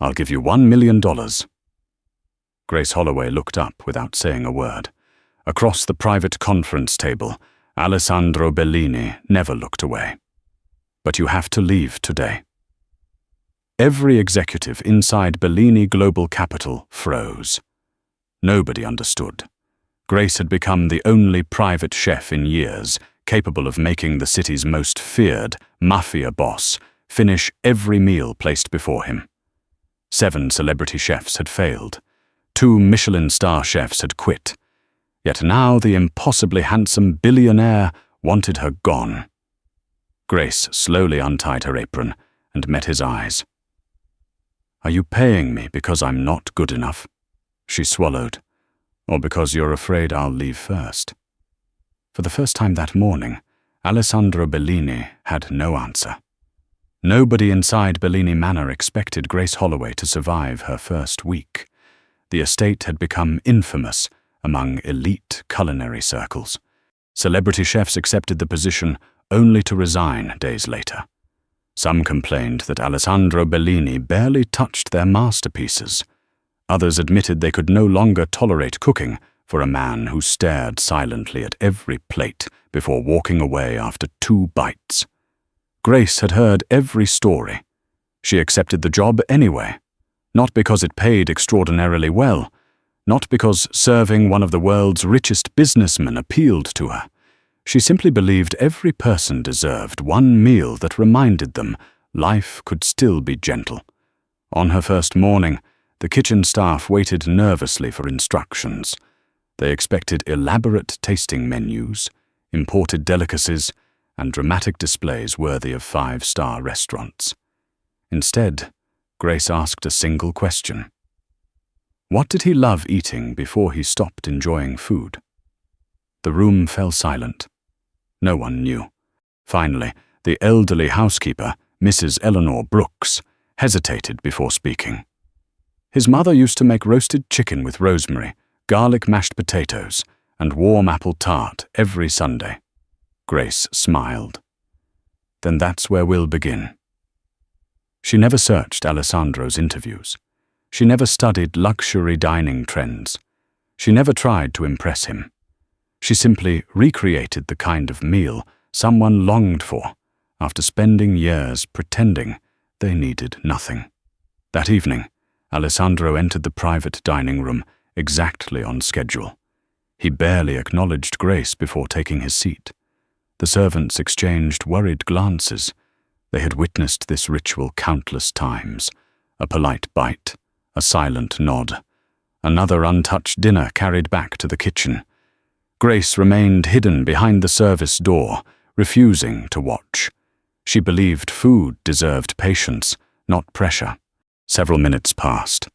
I'll give you $1 million. Grace Holloway looked up without saying a word. Across the private conference table, Alessandro Bellini never looked away. But you have to leave today. Every executive inside Bellini Global Capital froze. Nobody understood. Grace had become the only private chef in years capable of making the city's most feared Mafia boss finish every meal placed before him. 7 celebrity chefs had failed. 2 Michelin star chefs had quit. Yet now the impossibly handsome billionaire wanted her gone. Grace slowly untied her apron and met his eyes. "Are you paying me because I'm not good enough?" She swallowed. "Or because you're afraid I'll leave first?" For the first time that morning, Alessandro Bellini had no answer. Nobody inside Bellini Manor expected Grace Holloway to survive her first week. The estate had become infamous among elite culinary circles. Celebrity chefs accepted the position only to resign days later. Some complained that Alessandro Bellini barely touched their masterpieces. Others admitted they could no longer tolerate cooking for a man who stared silently at every plate before walking away after 2 bites. Grace had heard every story. She accepted the job anyway, not because it paid extraordinarily well, not because serving one of the world's richest businessmen appealed to her. She simply believed every person deserved one meal that reminded them life could still be gentle. On her first morning, the kitchen staff waited nervously for instructions. They expected elaborate tasting menus, imported delicacies, and dramatic displays worthy of 5-star restaurants. Instead, Grace asked a single question. What did he love eating before he stopped enjoying food? The room fell silent. No one knew. Finally, the elderly housekeeper, Mrs. Eleanor Brooks, hesitated before speaking. His mother used to make roasted chicken with rosemary, garlic mashed potatoes, and warm apple tart every Sunday. Grace smiled. Then that's where we'll begin. She never searched Alessandro's interviews. She never studied luxury dining trends. She never tried to impress him. She simply recreated the kind of meal someone longed for after spending years pretending they needed nothing. That evening, Alessandro entered the private dining room exactly on schedule. He barely acknowledged Grace before taking his seat. The servants exchanged worried glances. They had witnessed this ritual countless times. A polite bite, a silent nod, another untouched dinner carried back to the kitchen. Grace remained hidden behind the service door, refusing to watch. She believed food deserved patience, not pressure. Several minutes passed.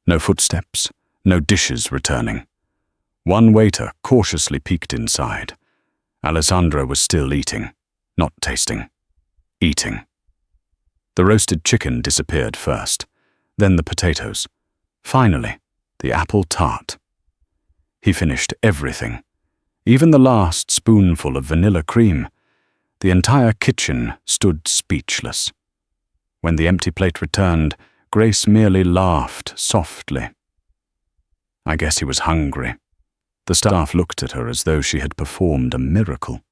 No footsteps, no dishes returning. One waiter cautiously peeked inside. Alessandro was still eating, not tasting. Eating. The roasted chicken disappeared first, then the potatoes. Finally, the apple tart. He finished everything. Even the last spoonful of vanilla cream. The entire kitchen stood speechless. When the empty plate returned, Grace merely laughed softly. I guess he was hungry. The staff looked at her as though she had performed a miracle.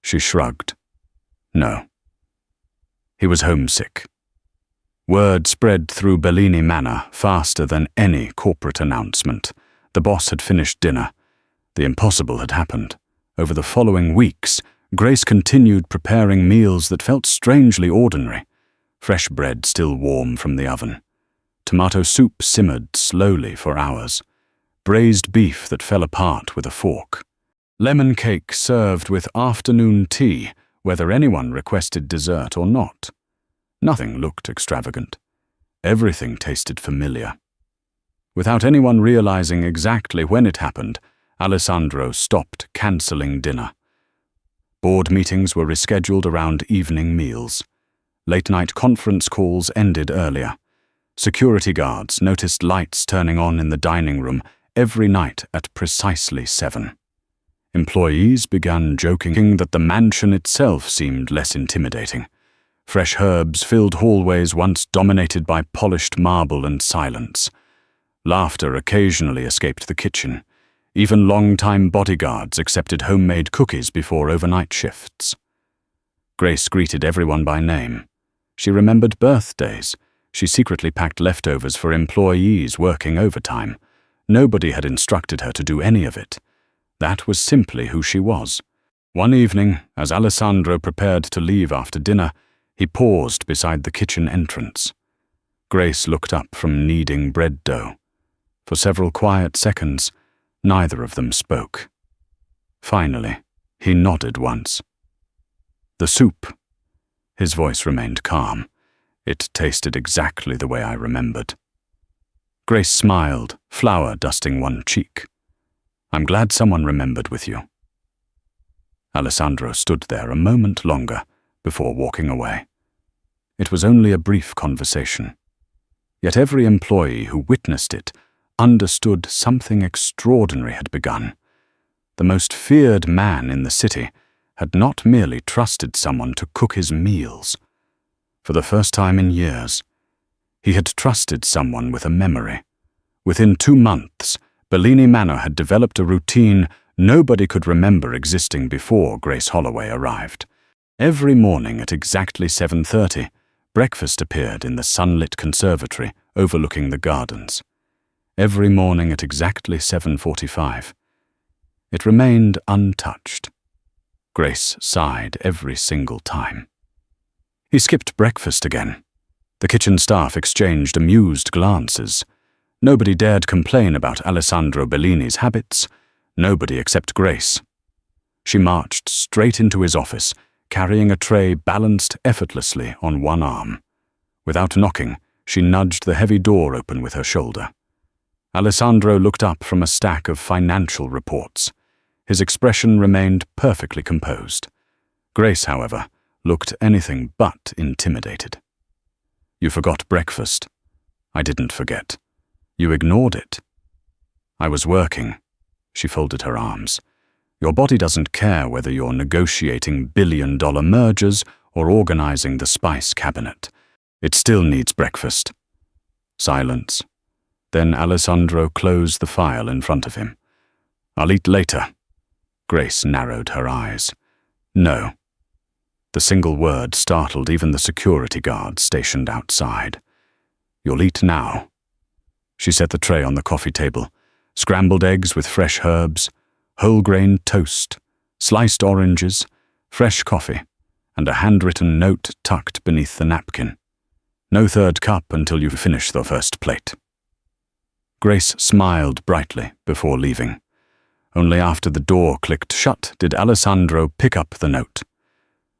She shrugged. No. He was homesick. Word spread through Bellini Manor faster than any corporate announcement. The boss had finished dinner. The impossible had happened. Over the following weeks, Grace continued preparing meals that felt strangely ordinary. Fresh bread still warm from the oven. Tomato soup simmered slowly for hours. Braised beef that fell apart with a fork. Lemon cake served with afternoon tea, whether anyone requested dessert or not. Nothing looked extravagant. Everything tasted familiar. Without anyone realizing exactly when it happened, Alessandro stopped cancelling dinner. Board meetings were rescheduled around evening meals. Late-night conference calls ended earlier. Security guards noticed lights turning on in the dining room every night at precisely 7. Employees began joking that the mansion itself seemed less intimidating. Fresh herbs filled hallways once dominated by polished marble and silence. Laughter occasionally escaped the kitchen. Even long-time bodyguards accepted homemade cookies before overnight shifts. Grace greeted everyone by name. She remembered birthdays. She secretly packed leftovers for employees working overtime. Nobody had instructed her to do any of it. That was simply who she was. One evening, as Alessandro prepared to leave after dinner, he paused beside the kitchen entrance. Grace looked up from kneading bread dough. For several quiet seconds, neither of them spoke. Finally, he nodded once. "The soup." His voice remained calm. It tasted exactly the way I remembered. Grace smiled, flour dusting one cheek. "I'm glad someone remembered with you." Alessandro stood there a moment longer before walking away. It was only a brief conversation. Yet every employee who witnessed it understood something extraordinary had begun. The most feared man in the city had not merely trusted someone to cook his meals. For the first time in years, he had trusted someone with a memory. Within 2 months, Bellini Manor had developed a routine nobody could remember existing before Grace Holloway arrived. Every morning at exactly 7:30, breakfast appeared in the sunlit conservatory overlooking the gardens. Every morning at exactly 7:45. It remained untouched. Grace sighed every single time. He skipped breakfast again. The kitchen staff exchanged amused glances. Nobody dared complain about Alessandro Bellini's habits. Nobody except Grace. She marched straight into his office, carrying a tray balanced effortlessly on one arm. Without knocking, she nudged the heavy door open with her shoulder. Alessandro looked up from a stack of financial reports. His expression remained perfectly composed. Grace, however, looked anything but intimidated. "You forgot breakfast." "I didn't forget. You ignored it." "I was working." She folded her arms. "Your body doesn't care whether you're negotiating billion-dollar mergers or organizing the spice cabinet. It still needs breakfast." Silence. Then Alessandro closed the file in front of him. "I'll eat later." Grace narrowed her eyes. "No." The single word startled even the security guards stationed outside. "You'll eat now." She set the tray on the coffee table. Scrambled eggs with fresh herbs, whole-grain toast, sliced oranges, fresh coffee, and a handwritten note tucked beneath the napkin. "No third cup until you finish the first plate." Grace smiled brightly before leaving. Only after the door clicked shut did Alessandro pick up the note.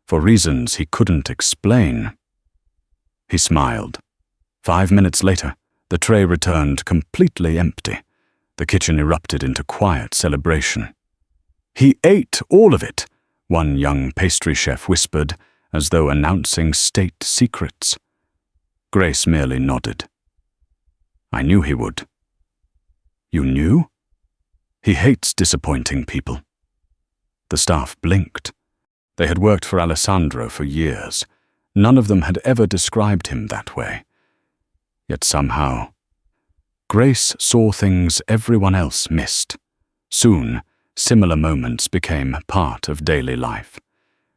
For reasons he couldn't explain. He smiled. 5 minutes later, the tray returned completely empty. The kitchen erupted into quiet celebration. "He ate all of it," one young pastry chef whispered, as though announcing state secrets. Grace merely nodded. "I knew he would." "You knew?" "He hates disappointing people." The staff blinked. They had worked for Alessandro for years. None of them had ever described him that way. Yet somehow, Grace saw things everyone else missed. Soon, similar moments became part of daily life.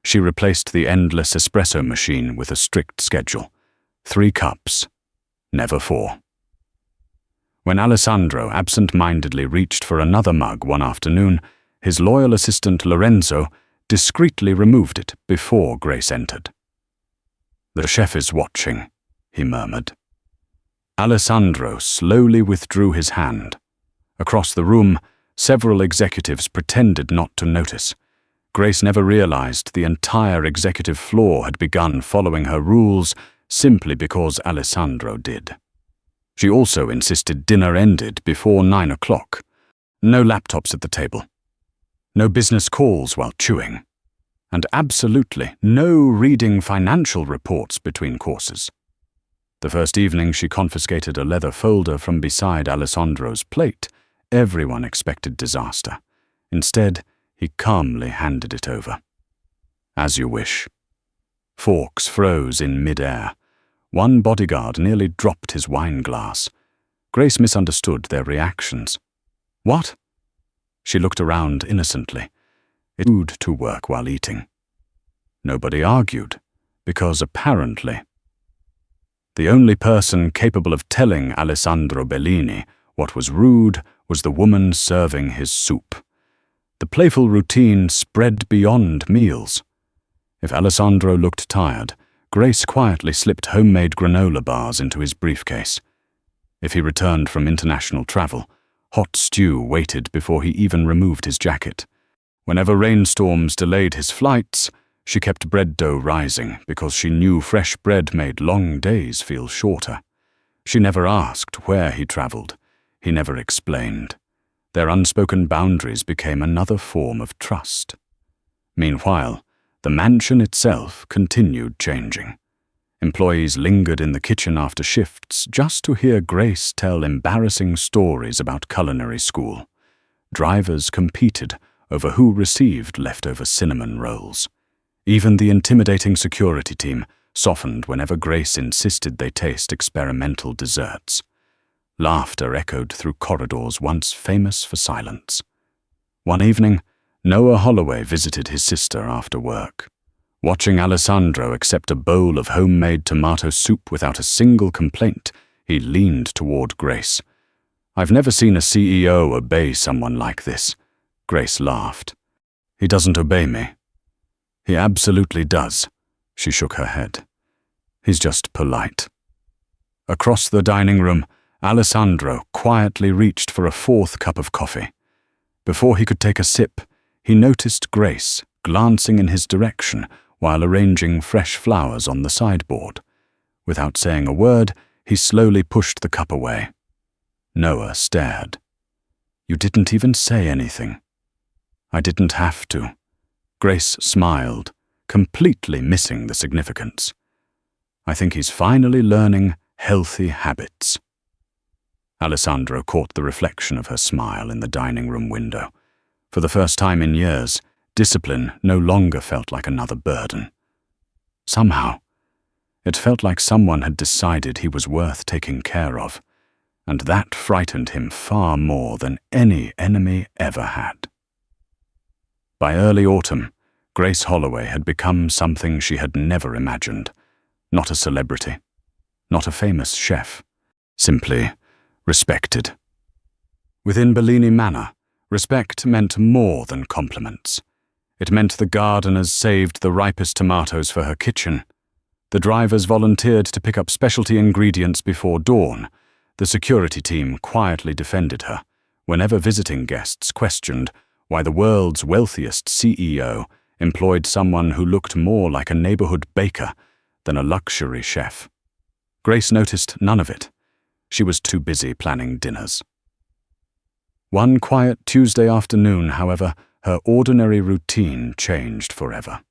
She replaced the endless espresso machine with a strict schedule. 3 cups, never 4. When Alessandro absent-mindedly reached for another mug one afternoon, his loyal assistant Lorenzo discreetly removed it before Grace entered. "The chef is watching," he murmured. Alessandro slowly withdrew his hand. Across the room, several executives pretended not to notice. Grace never realized the entire executive floor had begun following her rules simply because Alessandro did. She also insisted dinner ended before 9 o'clock. No laptops at the table. No business calls while chewing. And absolutely no reading financial reports between courses. The first evening she confiscated a leather folder from beside Alessandro's plate. Everyone expected disaster. Instead, he calmly handed it over. "As you wish." Forks froze in mid-air. One bodyguard nearly dropped his wine glass. Grace misunderstood their reactions. What? She looked around innocently. It was rude to work while eating. Nobody argued, because apparently the only person capable of telling Alessandro Bellini what was rude was the woman serving his soup. The playful routine spread beyond meals. If Alessandro looked tired, Grace quietly slipped homemade granola bars into his briefcase. If he returned from international travel, hot stew waited before he even removed his jacket. Whenever rainstorms delayed his flights, she kept bread dough rising because she knew fresh bread made long days feel shorter. She never asked where he traveled. He never explained. Their unspoken boundaries became another form of trust. Meanwhile, the mansion itself continued changing. Employees lingered in the kitchen after shifts just to hear Grace tell embarrassing stories about culinary school. Drivers competed over who received leftover cinnamon rolls. Even the intimidating security team softened whenever Grace insisted they taste experimental desserts. Laughter echoed through corridors once famous for silence. One evening, Noah Holloway visited his sister after work. Watching Alessandro accept a bowl of homemade tomato soup without a single complaint, he leaned toward Grace. "I've never seen a CEO obey someone like this." Grace laughed. "He doesn't obey me." "He absolutely does." She shook her head. "He's just polite." Across the dining room, Alessandro quietly reached for a fourth cup of coffee. Before he could take a sip, he noticed Grace glancing in his direction while arranging fresh flowers on the sideboard. Without saying a word, he slowly pushed the cup away. Noah stared. "You didn't even say anything." "I didn't have to." Grace smiled, completely missing the significance. "I think he's finally learning healthy habits." Alessandro caught the reflection of her smile in the dining room window. For the first time in years, discipline no longer felt like another burden. Somehow, it felt like someone had decided he was worth taking care of, and that frightened him far more than any enemy ever had. By early autumn, Grace Holloway had become something she had never imagined. Not a celebrity, not a famous chef, simply respected. Within Bellini Manor, respect meant more than compliments. It meant the gardeners saved the ripest tomatoes for her kitchen. The drivers volunteered to pick up specialty ingredients before dawn. The security team quietly defended her whenever visiting guests questioned why the world's wealthiest CEO employed someone who looked more like a neighborhood baker than a luxury chef. Grace noticed none of it. She was too busy planning dinners. One quiet Tuesday afternoon, however, her ordinary routine changed forever.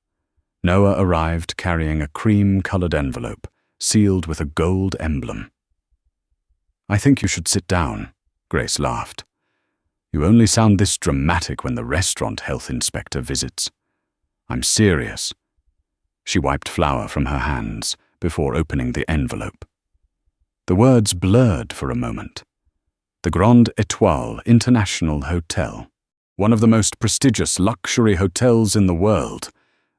Noah arrived carrying a cream-colored envelope, sealed with a gold emblem. "I think you should sit down," Grace laughed. "You only sound this dramatic when the restaurant health inspector visits." "I'm serious." She wiped flour from her hands before opening the envelope. The words blurred for a moment. The Grande Étoile International Hotel, one of the most prestigious luxury hotels in the world.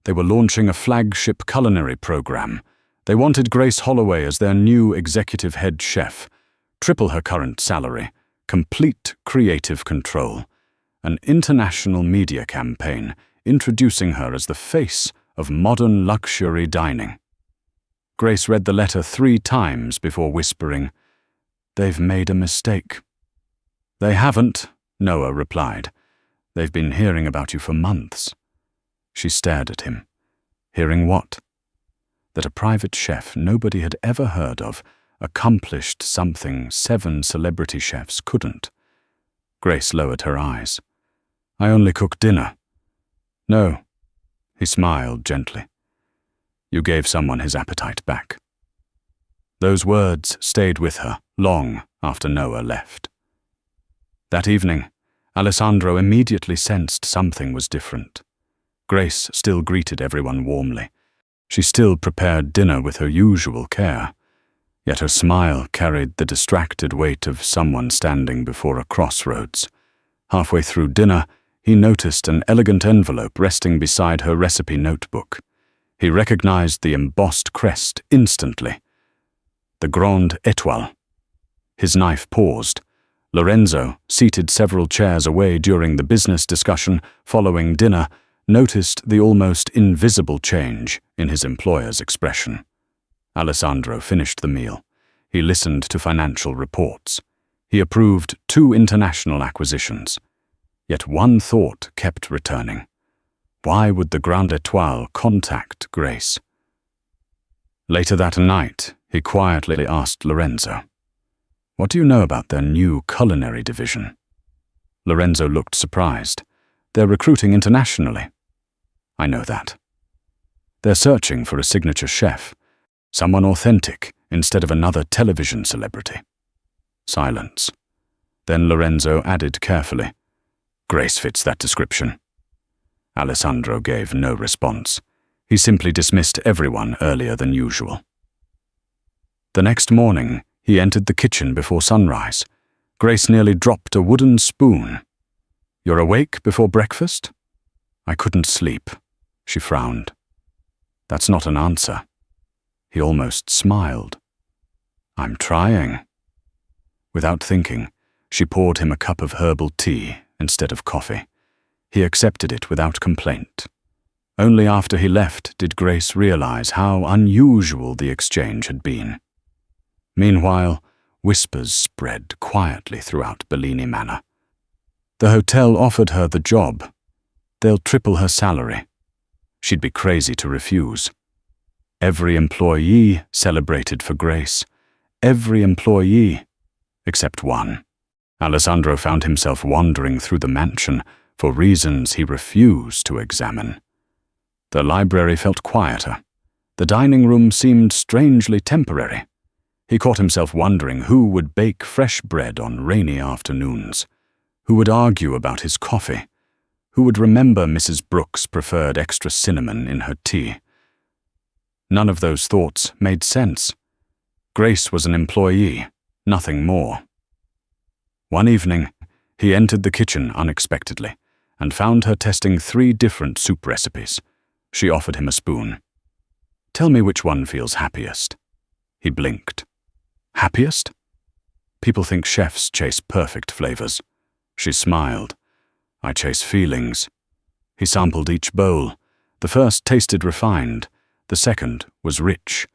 They were launching a flagship culinary program. They wanted Grace Holloway as their new executive head chef, triple her current salary, complete creative control, an international media campaign introducing her as the face of modern luxury dining. Grace read the letter 3 times before whispering, "They've made a mistake." "They haven't," Noah replied. "They've been hearing about you for months." She stared at him. Hearing what? That a private chef nobody had ever heard of accomplished something 7 celebrity chefs couldn't. Grace lowered her eyes. "I only cook dinner." "No." He smiled gently. "You gave someone his appetite back." Those words stayed with her long after Noah left. That evening, Alessandro immediately sensed something was different. Grace still greeted everyone warmly, She still prepared dinner with her usual care, yet her smile carried the distracted weight of someone standing before a crossroads. Halfway through dinner, he noticed an elegant envelope resting beside her recipe notebook. He recognized the embossed crest instantly. The Grande Étoile. His knife paused. Lorenzo, seated several chairs away during the business discussion following dinner, noticed the almost invisible change in his employer's expression. Alessandro finished the meal. He listened to financial reports. He approved 2 international acquisitions. Yet one thought kept returning. Why would the Grande Étoile contact Grace? Later that night, he quietly asked Lorenzo, "What do you know about their new culinary division?" Lorenzo looked surprised. "They're recruiting internationally." "I know that. They're searching for a signature chef, someone authentic instead of another television celebrity." Silence. Then Lorenzo added carefully, "Grace fits that description." Alessandro gave no response. He simply dismissed everyone earlier than usual. The next morning, he entered the kitchen before sunrise. Grace nearly dropped a wooden spoon. "You're awake before breakfast?" "I couldn't sleep," she frowned. "That's not an answer." He almost smiled. "I'm trying." Without thinking, she poured him a cup of herbal tea instead of coffee. He accepted it without complaint. Only after he left did Grace realize how unusual the exchange had been. Meanwhile, whispers spread quietly throughout Bellini Manor. The hotel offered her the job. They'll triple her salary. She'd be crazy to refuse. Every employee celebrated for Grace. Every employee, except one. Alessandro found himself wandering through the mansion for reasons he refused to examine. The library felt quieter. The dining room seemed strangely temporary. He caught himself wondering who would bake fresh bread on rainy afternoons, who would argue about his coffee, who would remember Mrs. Brooks preferred extra cinnamon in her tea. None of those thoughts made sense. Grace was an employee, nothing more. One evening, he entered the kitchen unexpectedly and found her testing 3 different soup recipes. She offered him a spoon. "Tell me which one feels happiest." He blinked. "Happiest? People think chefs chase perfect flavors." She smiled. "I chase feelings." He sampled each bowl. The first tasted refined. The second was rich.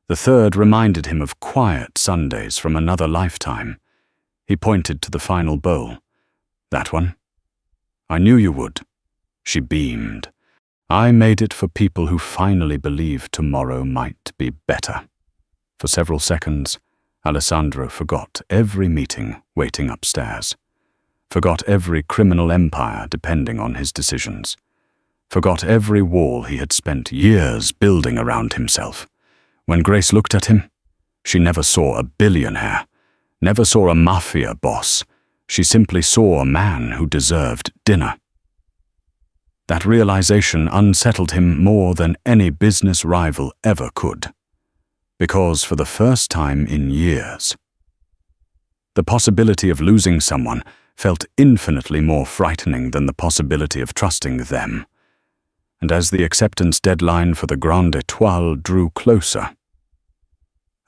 The third reminded him of quiet Sundays from another lifetime. He pointed to the final bowl. "That one?" "I knew you would." She beamed. "I made it for people who finally believe tomorrow might be better." For several seconds, Alessandro forgot every meeting waiting upstairs. Forgot every criminal empire depending on his decisions. Forgot every wall he had spent years building around himself. When Grace looked at him, she never saw a billionaire, never saw a Mafia boss. She simply saw a man who deserved dinner. That realization unsettled him more than any business rival ever could. Because for the first time in years, the possibility of losing someone felt infinitely more frightening than the possibility of trusting them. And as the acceptance deadline for the Grande Étoile drew closer,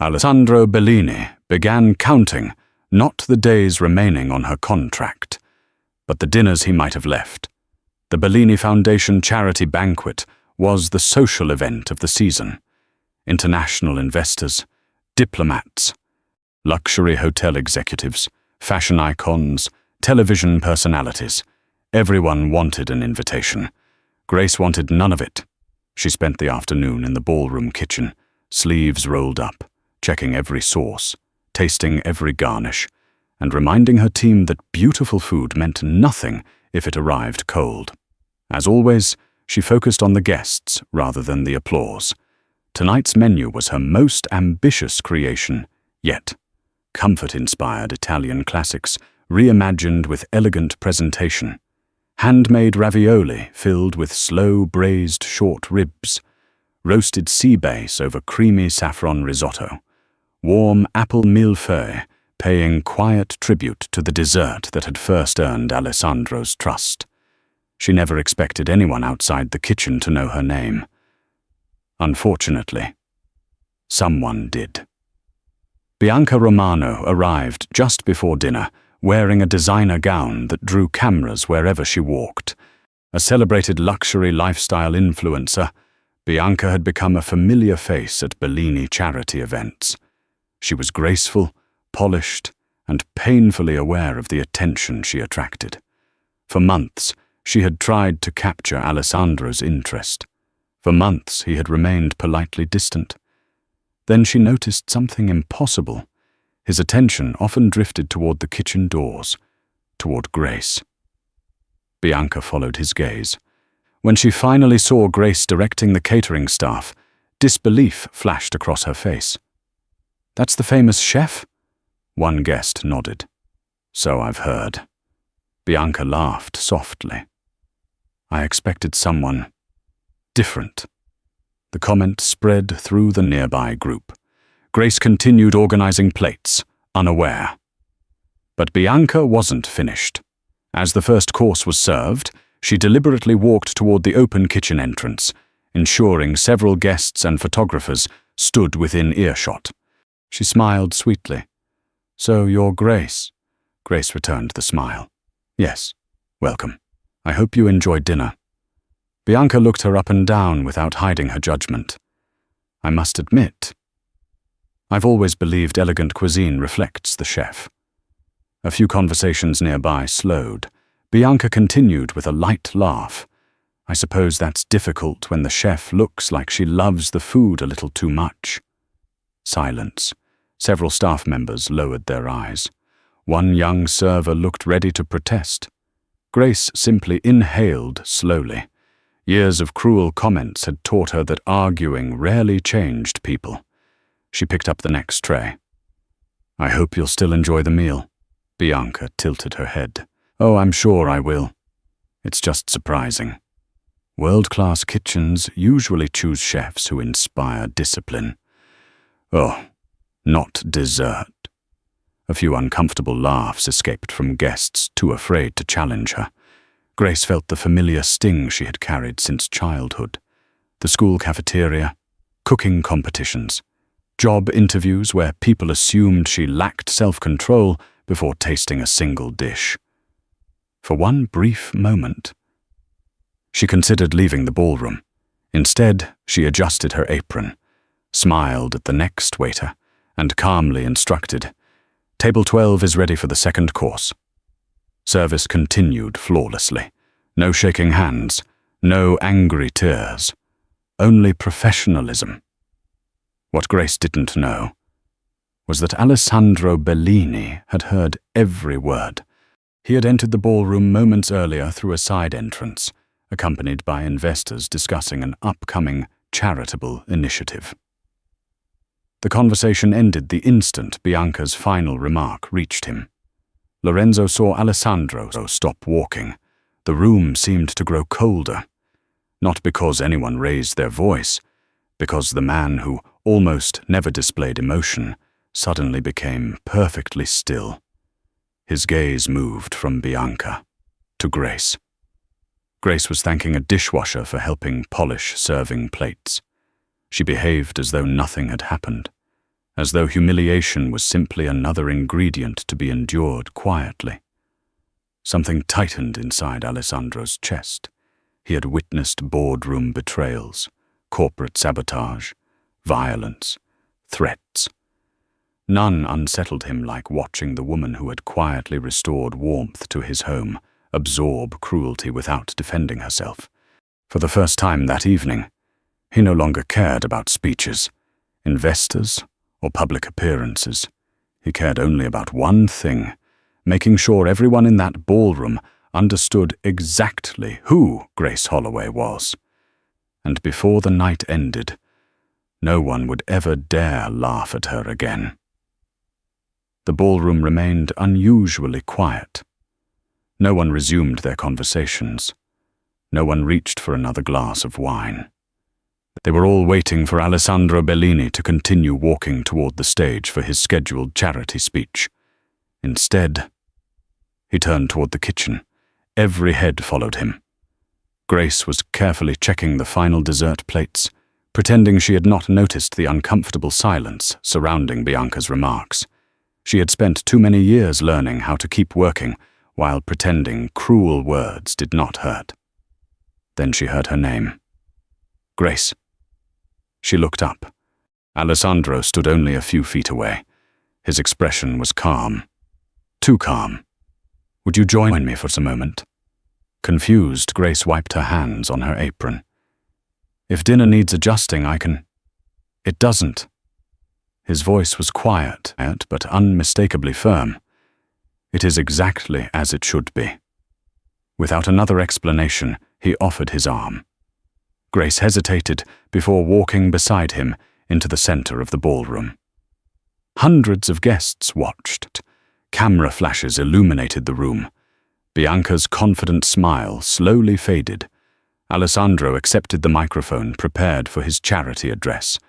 Alessandro Bellini began counting not the days remaining on her contract, but the dinners he might have left. The Bellini Foundation charity banquet was the social event of the season. International investors, diplomats, luxury hotel executives, fashion icons, television personalities. Everyone wanted an invitation. Grace wanted none of it. She spent the afternoon in the ballroom kitchen, sleeves rolled up, checking every sauce, tasting every garnish, and reminding her team that beautiful food meant nothing if it arrived cold. As always, she focused on the guests rather than the applause. Tonight's menu was her most ambitious creation yet. Comfort-inspired Italian classics, reimagined with elegant presentation. Handmade ravioli filled with slow braised short ribs. roasted sea bass over creamy saffron risotto, warm apple millefeuille paying quiet tribute to the dessert that had first earned Alessandro's trust. She never expected anyone outside the kitchen to know her name. Unfortunately, someone did. Bianca Romano arrived just before dinner, wearing a designer gown that drew cameras wherever she walked. A celebrated luxury lifestyle influencer, Bianca had become a familiar face at Bellini charity events. She was graceful, polished, and painfully aware of the attention she attracted. For months, she had tried to capture Alessandro's interest. For months, he had remained politely distant. Then she noticed something impossible. His attention often drifted toward the kitchen doors, toward Grace. Bianca followed his gaze. When she finally saw Grace directing the catering staff, disbelief flashed across her face. "That's the famous chef?" One guest nodded. "So I've heard." Bianca laughed softly. "I expected someone different." The comment spread through the nearby group. Grace continued organizing plates, unaware. But Bianca wasn't finished. As the first course was served, she deliberately walked toward the open kitchen entrance, ensuring several guests and photographers stood within earshot. She smiled sweetly. "So you're Grace?" Grace returned the smile. "Yes, welcome. I hope you enjoyed dinner." Bianca looked her up and down without hiding her judgment. "I must admit, I've always believed elegant cuisine reflects the chef." A few conversations nearby slowed. Bianca continued with a light laugh. "I suppose that's difficult when the chef looks like she loves the food a little too much." Silence. Several staff members lowered their eyes. One young server looked ready to protest. Grace simply inhaled slowly. Years of cruel comments had taught her that arguing rarely changed people. She picked up the next tray. "I hope you'll still enjoy the meal." Bianca tilted her head. "Oh, I'm sure I will. It's just surprising. World-class kitchens usually choose chefs who inspire discipline." "Oh, not dessert." A few uncomfortable laughs escaped from guests too afraid to challenge her. Grace felt the familiar sting she had carried since childhood. The school cafeteria, cooking competitions, job interviews where people assumed she lacked self-control before tasting a single dish. For one brief moment, she considered leaving the ballroom. Instead, she adjusted her apron, smiled at the next waiter, and calmly instructed, "Table 12 is ready for the second course." Service continued flawlessly. No shaking hands, no angry tears, only professionalism. What Grace didn't know was that Alessandro Bellini had heard every word. He had entered the ballroom moments earlier through a side entrance, accompanied by investors discussing an upcoming charitable initiative. The conversation ended the instant Bianca's final remark reached him. Lorenzo saw Alessandro stop walking. The room seemed to grow colder, not because anyone raised their voice, because the man who almost never displayed emotion suddenly became perfectly still. His gaze moved from Bianca to Grace. Grace was thanking a dishwasher for helping polish serving plates. She behaved as though nothing had happened, as though humiliation was simply another ingredient to be endured quietly. Something tightened inside Alessandro's chest. He had witnessed boardroom betrayals, corporate sabotage, violence, threats. None unsettled him like watching the woman who had quietly restored warmth to his home absorb cruelty without defending herself. For the first time that evening, he no longer cared about speeches, investors, or public appearances. He cared only about one thing, making sure everyone in that ballroom understood exactly who Grace Holloway was. And before the night ended, no one would ever dare laugh at her again. The ballroom remained unusually quiet. No one resumed their conversations. No one reached for another glass of wine. They were all waiting for Alessandro Bellini to continue walking toward the stage for his scheduled charity speech. Instead, he turned toward the kitchen. Every head followed him. Grace was carefully checking the final dessert plates, pretending she had not noticed the uncomfortable silence surrounding Bianca's remarks. She had spent too many years learning how to keep working while pretending cruel words did not hurt. Then she heard her name. Grace. She looked up. Alessandro stood only a few feet away. His expression was calm. Too calm. Would you join me for a moment? Confused, Grace wiped her hands on her apron. If dinner needs adjusting, I can... It doesn't. His voice was quiet, but unmistakably firm. It is exactly as it should be. Without another explanation, he offered his arm. Grace hesitated before walking beside him into the center of the ballroom. Hundreds of guests watched. Camera flashes illuminated the room. Bianca's confident smile slowly faded. Alessandro accepted the microphone, prepared for his charity address.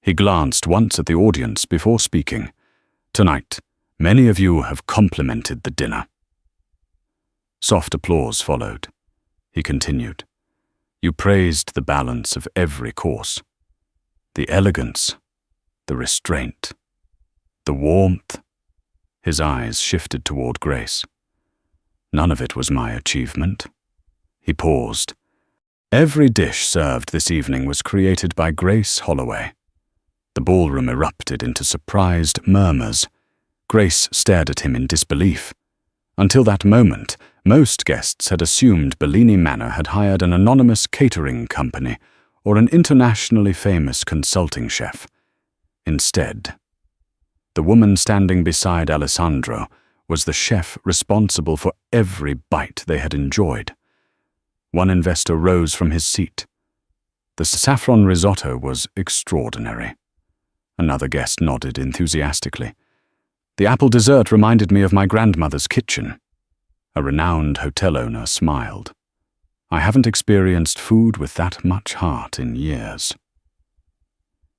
He glanced once at the audience before speaking. Tonight, many of you have complimented the dinner. Soft applause followed. He continued. You praised the balance of every course. The elegance, the restraint, the warmth. His eyes shifted toward Grace. None of it was my achievement. He paused. Every dish served this evening was created by Grace Holloway. The ballroom erupted into surprised murmurs. Grace stared at him in disbelief. Until that moment, most guests had assumed Bellini Manor had hired an anonymous catering company or an internationally famous consulting chef. Instead, the woman standing beside Alessandro was the chef responsible for every bite they had enjoyed. One investor rose from his seat. The saffron risotto was extraordinary. Another guest nodded enthusiastically. The apple dessert reminded me of my grandmother's kitchen. A renowned hotel owner smiled. I haven't experienced food with that much heart in years.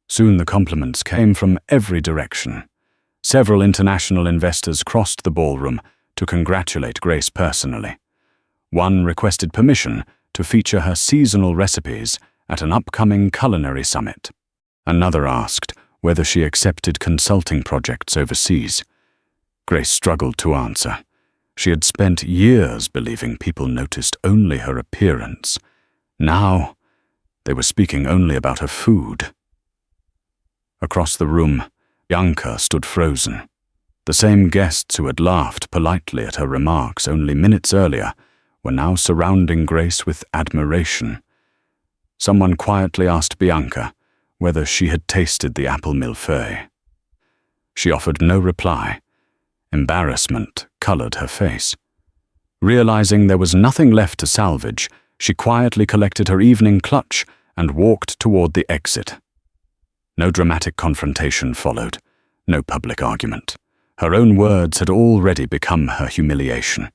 Soon the compliments came from every direction. Several international investors crossed the ballroom to congratulate Grace personally. One requested permission to feature her seasonal recipes at an upcoming culinary summit. Another asked whether she accepted consulting projects overseas. Grace struggled to answer. She had spent years believing people noticed only her appearance. Now, they were speaking only about her food. Across the room, Bianca stood frozen. The same guests who had laughed politely at her remarks only minutes earlier were now surrounding Grace with admiration. Someone quietly asked Bianca whether she had tasted the apple millefeuille. She offered no reply. Embarrassment colored her face. Realizing there was nothing left to salvage, she quietly collected her evening clutch and walked toward the exit. No dramatic confrontation followed, no public argument. Her own words had already become her humiliation.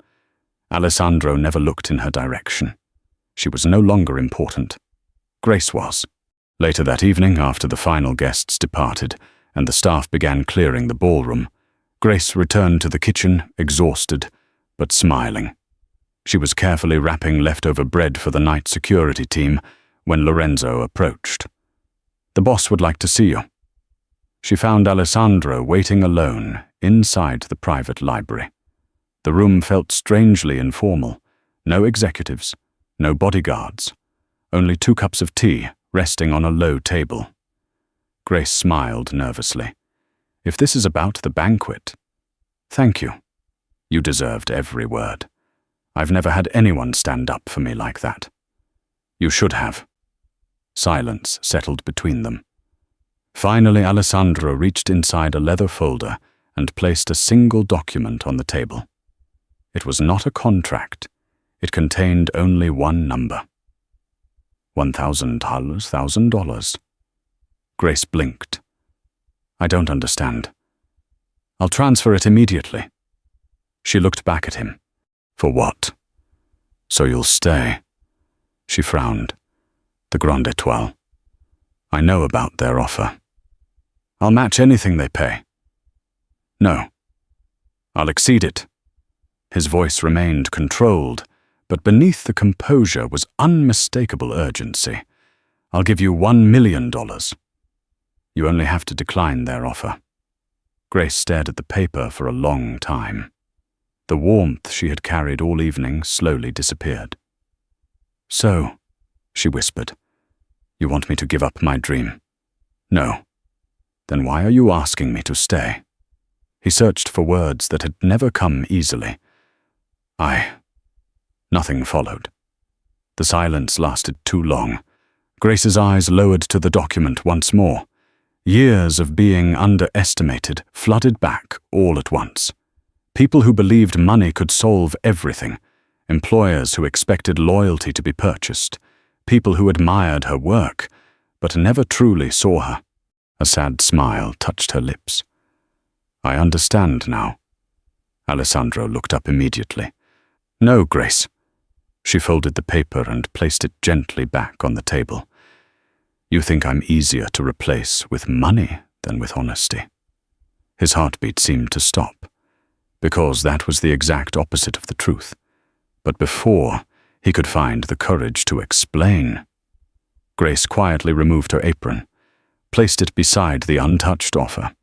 Alessandro never looked in her direction. She was no longer important. Grace was. Later that evening, after the final guests departed and the staff began clearing the ballroom, Grace returned to the kitchen, exhausted, but smiling. She was carefully wrapping leftover bread for the night security team when Lorenzo approached. The boss would like to see you. She found Alessandro waiting alone inside the private library. The room felt strangely informal. No executives, no bodyguards, only 2 cups of tea resting on a low table. Grace smiled nervously. If this is about the banquet, thank you. You deserved every word. I've never had anyone stand up for me like that. You should have. Silence settled between them. Finally, Alessandro reached inside a leather folder and placed a single document on the table. It was not a contract. It contained only one number. $1,000. Grace blinked. I don't understand. I'll transfer it immediately. She looked back at him. For what? So you'll stay? She frowned. The Grande Étoile. I know about their offer. I'll match anything they pay. No, I'll exceed it. His voice remained controlled, but beneath the composure was unmistakable urgency. I'll give you $1 million. You only have to decline their offer. Grace stared at the paper for a long time. The warmth she had carried all evening slowly disappeared. So, she whispered, you want me to give up my dream? No. Then why are you asking me to stay? He searched for words that had never come easily. Nothing followed. The silence lasted too long. Grace's eyes lowered to the document once more. Years of being underestimated flooded back all at once. People who believed money could solve everything. Employers who expected loyalty to be purchased. People who admired her work, but never truly saw her. A sad smile touched her lips. I understand now. Alessandro looked up immediately. No, Grace. She folded the paper and placed it gently back on the table. You think I'm easier to replace with money than with honesty. His heartbeat seemed to stop, because that was the exact opposite of the truth. But before he could find the courage to explain. Grace quietly removed her apron, placed it beside the untouched offer,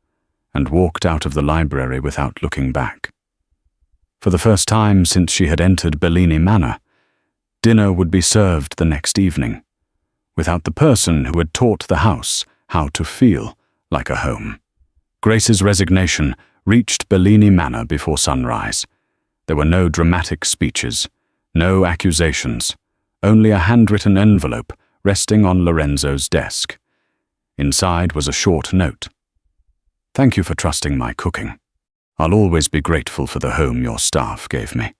and walked out of the library without looking back. For the first time since she had entered Bellini Manor, dinner would be served the next evening, without the person who had taught the house how to feel like a home. Grace's resignation reached Bellini Manor before sunrise. There were no dramatic speeches, no accusations, only a handwritten envelope resting on Lorenzo's desk. Inside was a short note. Thank you for trusting my cooking. I'll always be grateful for the home your staff gave me.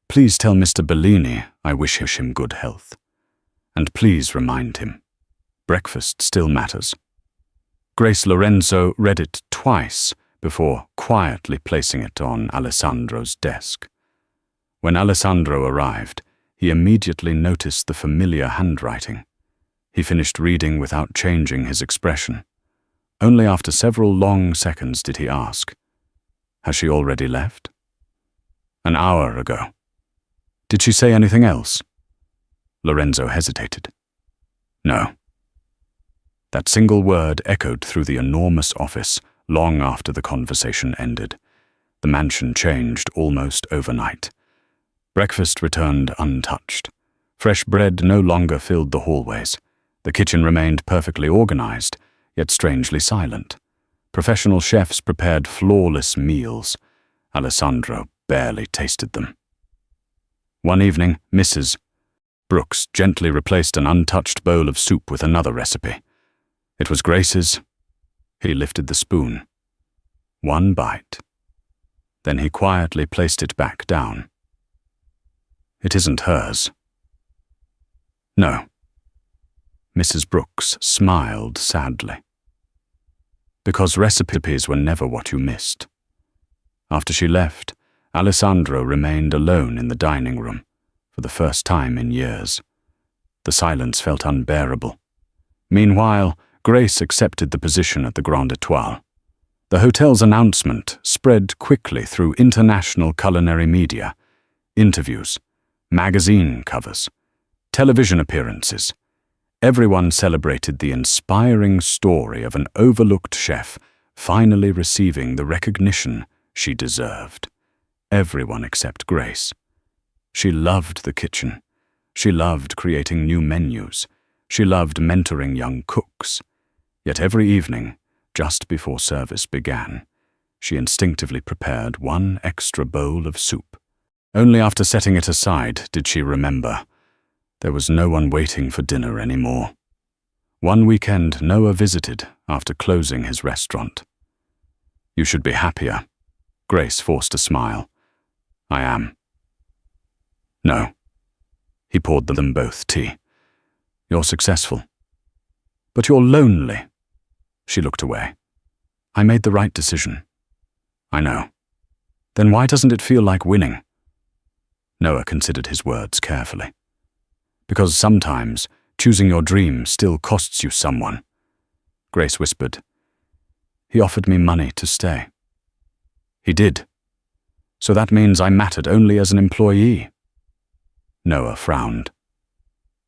Please tell Mr. Bellini I wish him good health. And please remind him, breakfast still matters. Grace Lorenzo read it twice before quietly placing it on Alessandro's desk. When Alessandro arrived, he immediately noticed the familiar handwriting. He finished reading without changing his expression. Only after several long seconds did he ask, has she already left? An hour ago. Did she say anything else? Lorenzo hesitated. No. That single word echoed through the enormous office long after the conversation ended. The mansion changed almost overnight. Breakfast returned untouched. Fresh bread no longer filled the hallways. The kitchen remained perfectly organized, yet strangely silent. Professional chefs prepared flawless meals. Alessandro barely tasted them. One evening, Mrs. Brooks gently replaced an untouched bowl of soup with another recipe. It was Grace's. He lifted the spoon. One bite. Then he quietly placed it back down. It isn't hers. No. Mrs. Brooks smiled sadly. Because recipes were never what you missed. After she left, Alessandro remained alone in the dining room for the first time in years. The silence felt unbearable. Meanwhile, Grace accepted the position at the Grand Étoile. The hotel's announcement spread quickly through international culinary media, interviews, magazine covers, television appearances. Everyone celebrated the inspiring story of an overlooked chef finally receiving the recognition she deserved. Everyone except Grace. She loved the kitchen. She loved creating new menus. She loved mentoring young cooks. Yet every evening, just before service began, she instinctively prepared one extra bowl of soup. Only after setting it aside did she remember there was no one waiting for dinner anymore. One weekend, Noah visited after closing his restaurant. You should be happier. Grace forced a smile. I am. No. He poured them both tea. You're successful. But you're lonely. She looked away. I made the right decision. I know. Then why doesn't it feel like winning? Noah considered his words carefully. Because sometimes Choosing your dream still costs you someone. Grace whispered. He offered me money to stay. He did. So that means I mattered only as an employee. Noah frowned.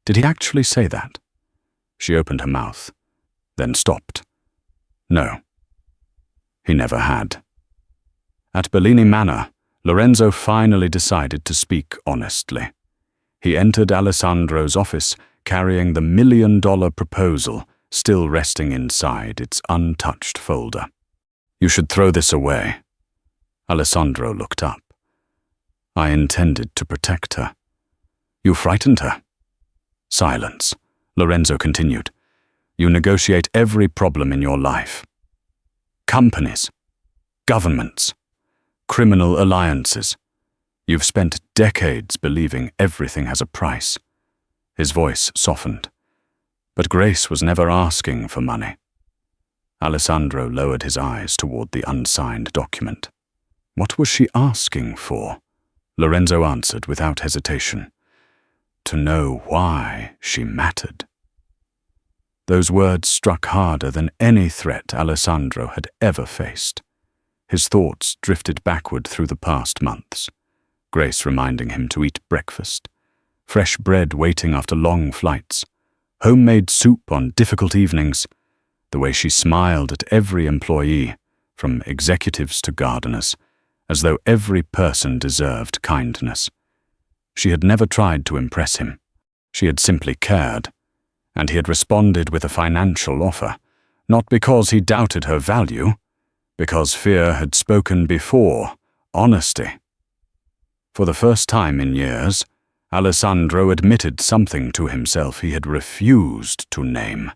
Did he actually say that? She opened her mouth, then stopped. No. He never had. At Bellini Manor, Lorenzo finally decided to speak honestly. He entered Alessandro's office carrying the $1 million proposal still resting inside its untouched folder. You should throw this away. Alessandro looked up. I intended to protect her. You frightened her. Silence. Lorenzo continued. You negotiate every problem in your life. Companies, governments, criminal alliances. You've spent decades believing everything has a price. His voice softened. But Grace was never asking for money. Alessandro lowered his eyes toward the unsigned document. What was she asking for? Lorenzo answered without hesitation. To know why she mattered. Those words struck harder than any threat Alessandro had ever faced. His thoughts drifted backward through the past months. Grace reminding him to eat breakfast, fresh bread waiting after long flights, homemade soup on difficult evenings, the way she smiled at every employee, from executives to gardeners, as though every person deserved kindness. She had never tried to impress him. She had simply cared, and he had responded with a financial offer, not because he doubted her value, because fear had spoken before honesty. For the first time in years, Alessandro admitted something to himself he had refused to name.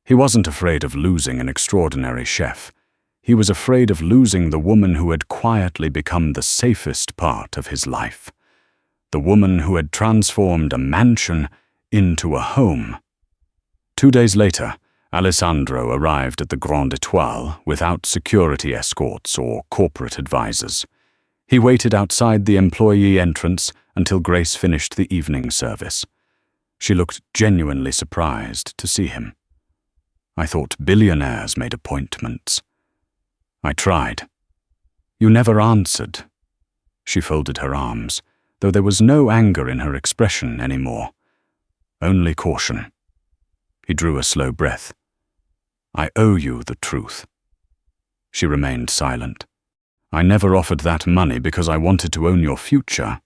He wasn't afraid of losing an extraordinary chef. He was afraid of losing the woman who had quietly become the safest part of his life. The woman who had transformed a mansion into a home. 2 days later, Alessandro arrived at the Grand Étoile without security escorts or corporate advisors. He waited outside the employee entrance until Grace finished the evening service. She looked genuinely surprised to see him. I thought billionaires made appointments. I tried. You never answered. She folded her arms, though there was no anger in her expression anymore. Only caution. He drew a slow breath. I owe you the truth. She remained silent. I never offered that money because I wanted to own your future.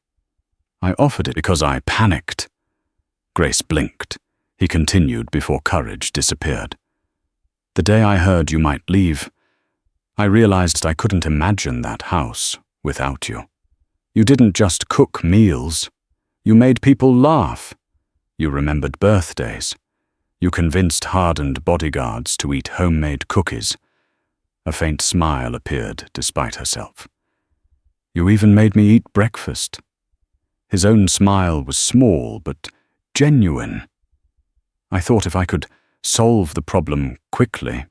I offered it because I panicked. Grace blinked. He continued before courage disappeared. The day I heard you might leave, I realized I couldn't imagine that house without you. You didn't just cook meals. You made people laugh. You remembered birthdays. You convinced hardened bodyguards to eat homemade cookies. A faint smile appeared despite herself. You even made me eat breakfast. His own smile was small but genuine. I thought if I could solve the problem quickly,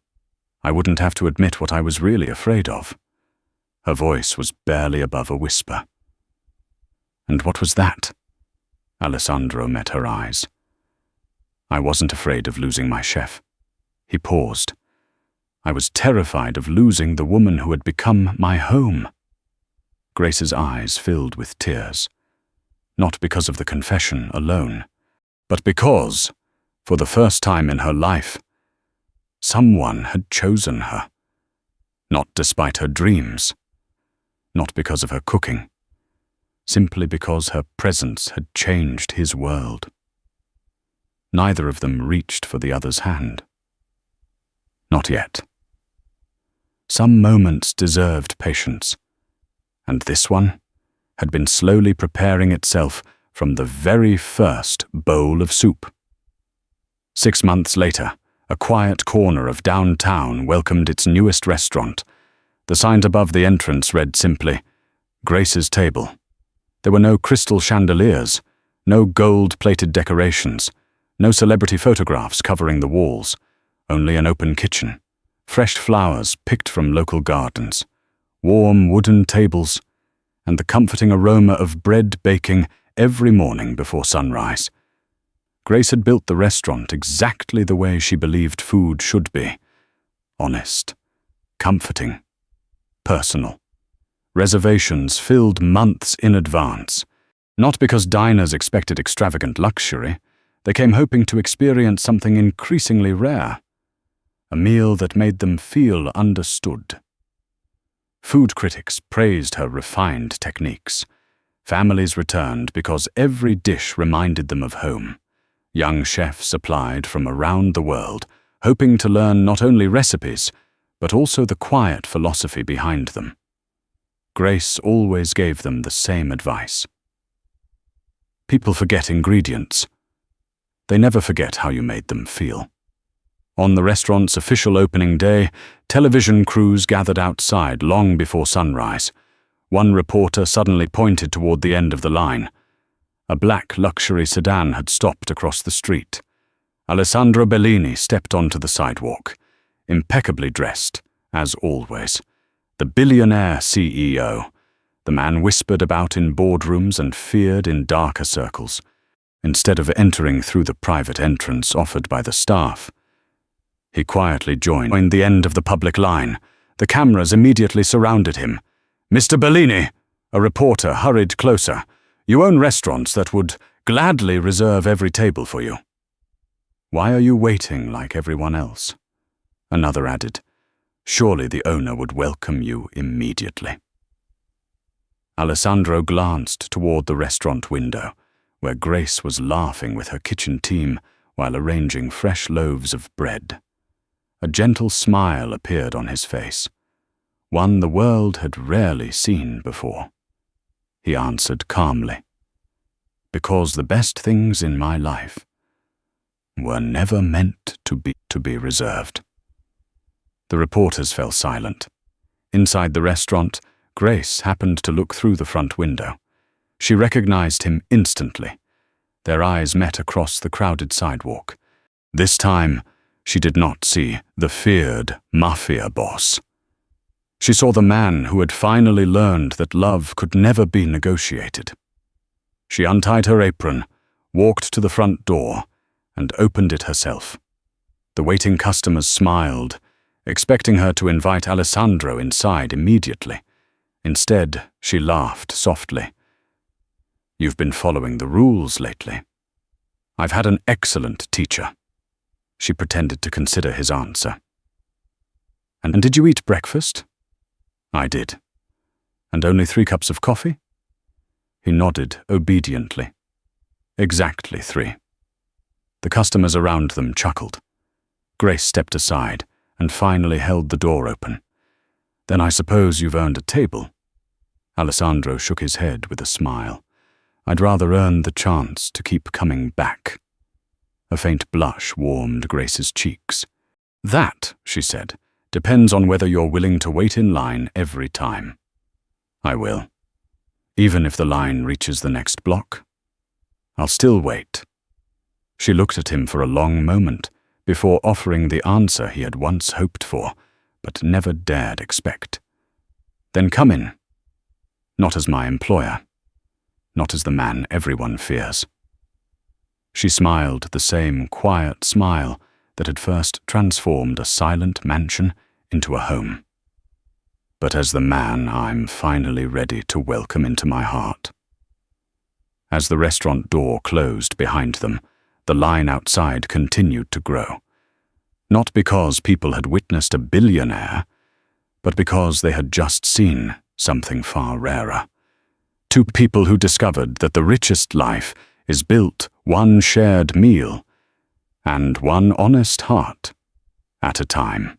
I wouldn't have to admit what I was really afraid of. Her voice was barely above a whisper. And what was that? Alessandro met her eyes. I wasn't afraid of losing my chef. He paused. I was terrified of losing the woman who had become my home. Grace's eyes filled with tears, not because of the confession alone, but because, for the first time in her life, someone had chosen her. Not despite her dreams, not because of her cooking, simply because her presence had changed his world. Neither of them reached for the other's hand. Not yet. Some moments deserved patience, and this one had been slowly preparing itself from the very first bowl of soup. 6 months later, a quiet corner of downtown welcomed its newest restaurant. The signs above the entrance read simply, Grace's Table. There were no crystal chandeliers, no gold-plated decorations, no celebrity photographs covering the walls, only an open kitchen, fresh flowers picked from local gardens, warm wooden tables, and the comforting aroma of bread baking every morning before sunrise. Grace had built the restaurant exactly the way she believed food should be. Honest, comforting, personal. Reservations filled months in advance. Not because diners expected extravagant luxury, they came hoping to experience something increasingly rare. A meal that made them feel understood. Food critics praised her refined techniques. Families returned because every dish reminded them of home. Young chefs applied from around the world, hoping to learn not only recipes, but also the quiet philosophy behind them. Grace always gave them the same advice. People forget ingredients. They never forget how you made them feel. On the restaurant's official opening day, television crews gathered outside long before sunrise. One reporter suddenly pointed toward the end of the line. A black luxury sedan had stopped across the street. Alessandro Bellini stepped onto the sidewalk, impeccably dressed, as always. The billionaire CEO, the man whispered about in boardrooms and feared in darker circles. Instead of entering through the private entrance offered by the staff, he quietly joined the end of the public line. The cameras immediately surrounded him. "Mr. Bellini," a reporter hurried closer. "You own restaurants that would gladly reserve every table for you." "Why are you waiting like everyone else?" Another added. "Surely the owner would welcome you immediately." Alessandro glanced toward the restaurant window, where Grace was laughing with her kitchen team while arranging fresh loaves of bread. A gentle smile appeared on his face, one the world had rarely seen before. He answered calmly, "Because the best things in my life were never meant to be reserved." The reporters fell silent. Inside the restaurant, Grace happened to look through the front window. She recognized him instantly. Their eyes met across the crowded sidewalk. This time, she did not see the feared Mafia boss. She saw the man who had finally learned that love could never be negotiated. She untied her apron, walked to the front door, and opened it herself. The waiting customers smiled, expecting her to invite Alessandro inside immediately. Instead, she laughed softly. "You've been following the rules lately." "I've had an excellent teacher." She pretended to consider his answer. And did you eat breakfast?" "I did." "And only 3 cups of coffee?" He nodded obediently. "Exactly 3. The customers around them chuckled. Grace stepped aside and finally held the door open. "Then I suppose you've earned a table." Alessandro shook his head with a smile. "I'd rather earn the chance to keep coming back." A faint blush warmed Grace's cheeks. "That," she said, "depends on whether you're willing to wait in line every time." "I will. Even if the line reaches the next block? I'll still wait." She looked at him for a long moment before offering the answer he had once hoped for, but never dared expect. "Then come in. Not as my employer. Not as the man everyone fears." She smiled the same quiet smile that had first transformed a silent mansion into a home. "But as the man I'm finally ready to welcome into my heart." As the restaurant door closed behind them, the line outside continued to grow. Not because people had witnessed a billionaire, but because they had just seen something far rarer. 2 people who discovered that the richest life is built one shared meal and one honest heart at a time.